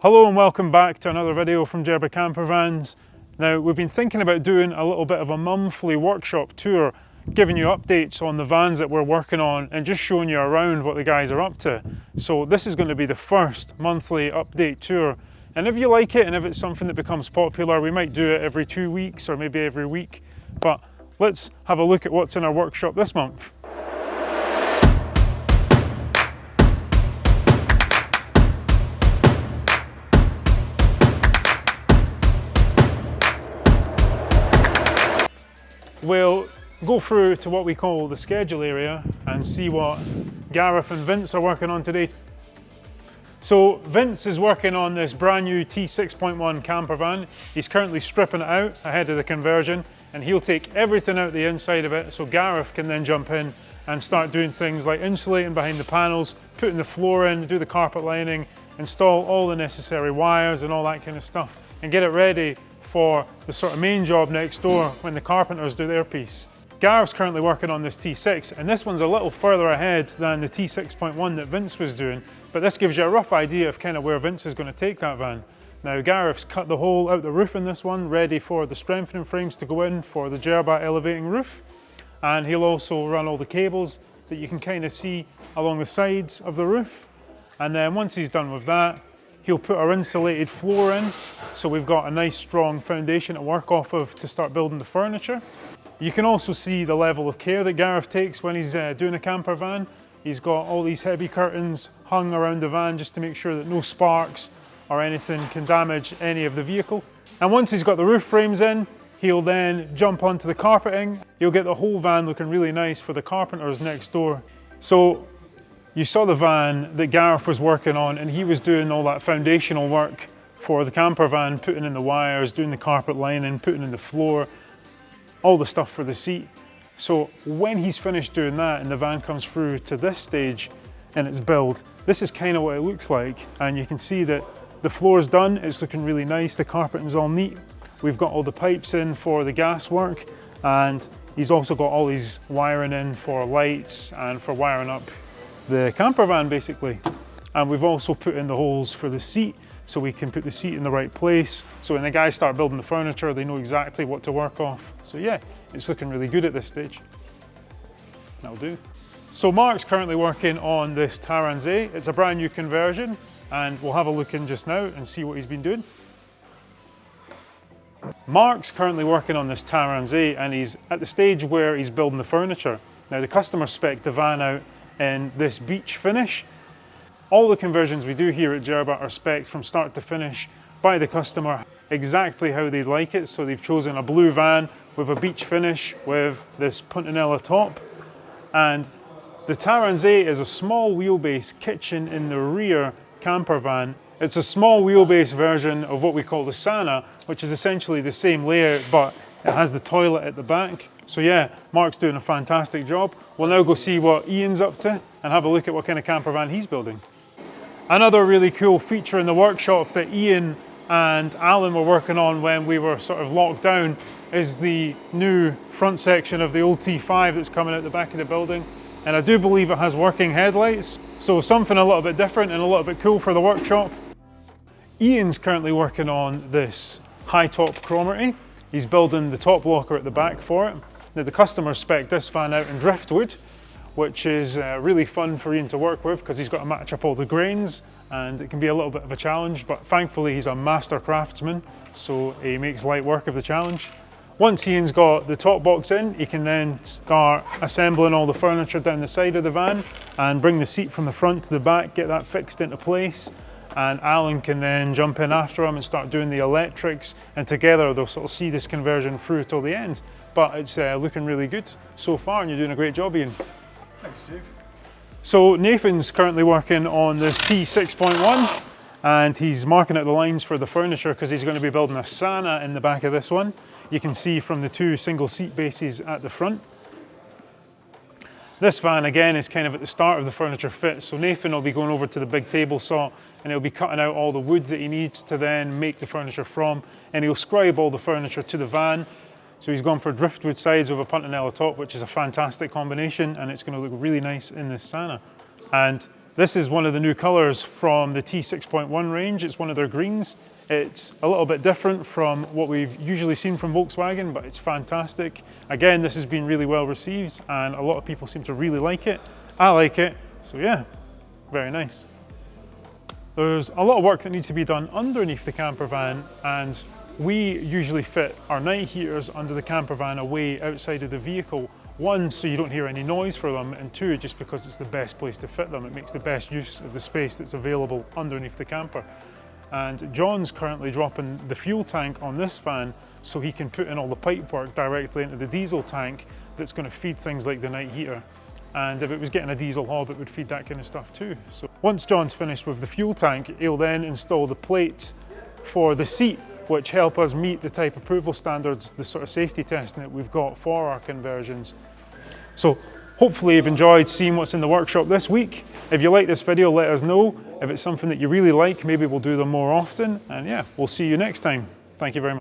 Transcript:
Hello and welcome back to another video from Jerba Campervans. Now, we've been thinking about doing a little bit of a monthly workshop tour, giving you updates on the vans that we're working on and just showing you around what the guys are up to. So this is going to be the first monthly update tour. And if you like it and if it's something that becomes popular, we might do it every 2 weeks or maybe every week. But let's have a look at what's in our workshop this month. We'll go through to what we call the schedule area and see what Gareth and Vince are working on today. So Vince is working on this brand new T6.1 camper van. He's currently stripping it out ahead of the conversion, and he'll take everything out the inside of it so Gareth can then jump in and start doing things like insulating behind the panels, putting the floor in, do the carpet lining, install all the necessary wires and all that kind of stuff, and get it ready for the sort of main job next door when the carpenters do their piece. Gareth's currently working on this T6, and this one's a little further ahead than the T6.1 that Vince was doing, but this gives you a rough idea of kind of where Vince is going to take that van. Now, Gareth's cut the hole out the roof in this one, ready for the strengthening frames to go in for the Jerba elevating roof, and he'll also run all the cables that you can kind of see along the sides of the roof. And then once he's done with that, he'll put our insulated floor in, so we've got a nice strong foundation to work off of to start building the furniture. You can also see the level of care that Gareth takes when he's doing a camper van. He's got all these heavy curtains hung around the van just to make sure that no sparks or anything can damage any of the vehicle. And once he's got the roof frames in, he'll then jump onto the carpeting. He'll get the whole van looking really nice for the carpenters next door. So you saw the van that Gareth was working on, and he was doing all that foundational work for the camper van, putting in the wires, doing the carpet lining, putting in the floor, all the stuff for the seat. So when he's finished doing that and the van comes through to this stage in its build, this is kind of what it looks like. And you can see that the floor's done, it's looking really nice, the carpeting's all neat. We've got all the pipes in for the gas work, and he's also got all these wiring in for lights and for wiring up the camper van basically. And we've also put in the holes for the seat so we can put the seat in the right place, so when the guys start building the furniture they know exactly what to work off. So yeah, it's looking really good at this stage. That'll do. So Mark's currently working on this Taranze. It's a brand new conversion, and we'll have a look in just now and see what he's been doing. Mark's currently working on this Taranze, and he's at the stage where he's building the furniture. Now, the customer spec'd the van out in this beach finish. All the conversions we do here at Jerba are spec'd from start to finish by the customer exactly how they'd like it. So they've chosen a blue van with a beach finish with this Puntanella top. And the Taranze is a small wheelbase kitchen in the rear camper van. It's a small wheelbase version of what we call the Sana, which is essentially the same layout, but it has the toilet at the back. So yeah, Mark's doing a fantastic job. We'll now go see what Ian's up to and have a look at what kind of camper van he's building. Another really cool feature in the workshop that Ian and Alan were working on when we were sort of locked down is the new front section of the old T5 that's coming out the back of the building. And I do believe it has working headlights, so something a little bit different and a little bit cool for the workshop. Ian's currently working on this high top Cromarty. He's building the top locker at the back for it. Now, the customer spec'd this van out in driftwood, which is really fun for Ian to work with because he's got to match up all the grains, and it can be a little bit of a challenge, but thankfully he's a master craftsman, so he makes light work of the challenge. Once Ian's got the top box in, he can then start assembling all the furniture down the side of the van and bring the seat from the front to the back, get that fixed into place. And Alan can then jump in after him and start doing the electrics, and together they'll sort of see this conversion through till the end. But it's looking really good so far, and you're doing a great job, Ian. Thanks, Steve. So Nathan's currently working on this T6.1, and he's marking out the lines for the furniture because he's going to be building a Sana in the back of this one. You can see from the two single seat bases at the front. This van again is kind of at the start of the furniture fit, so Nathan will be going over to the big table saw and he'll be cutting out all the wood that he needs to then make the furniture from, and he'll scribe all the furniture to the van. So he's gone for driftwood sides with a Puntanella top, which is a fantastic combination, and it's going to look really nice in this Sana. And This is one of the new colours from the T6.1 range. It's one of their greens. It's a little bit different from what we've usually seen from Volkswagen, but it's fantastic. Again, this has been really well received and a lot of people seem to really like it. I like it, so yeah, very nice. There's a lot of work that needs to be done underneath the camper van, and we usually fit our night heaters under the camper van away outside of the vehicle. One, so you don't hear any noise for them, and two, just because it's the best place to fit them. It makes the best use of the space that's available underneath the camper. And John's currently dropping the fuel tank on this van so he can put in all the pipe work directly into the diesel tank that's going to feed things like the night heater. And if it was getting a diesel hob, it would feed that kind of stuff too. So once John's finished with the fuel tank, he'll then install the plates for the seat, which help us meet the type approval standards, the sort of safety testing that we've got for our conversions. So hopefully you've enjoyed seeing what's in the workshop this week. If you like this video, let us know. If it's something that you really like, maybe we'll do them more often. And yeah, we'll see you next time. Thank you very much.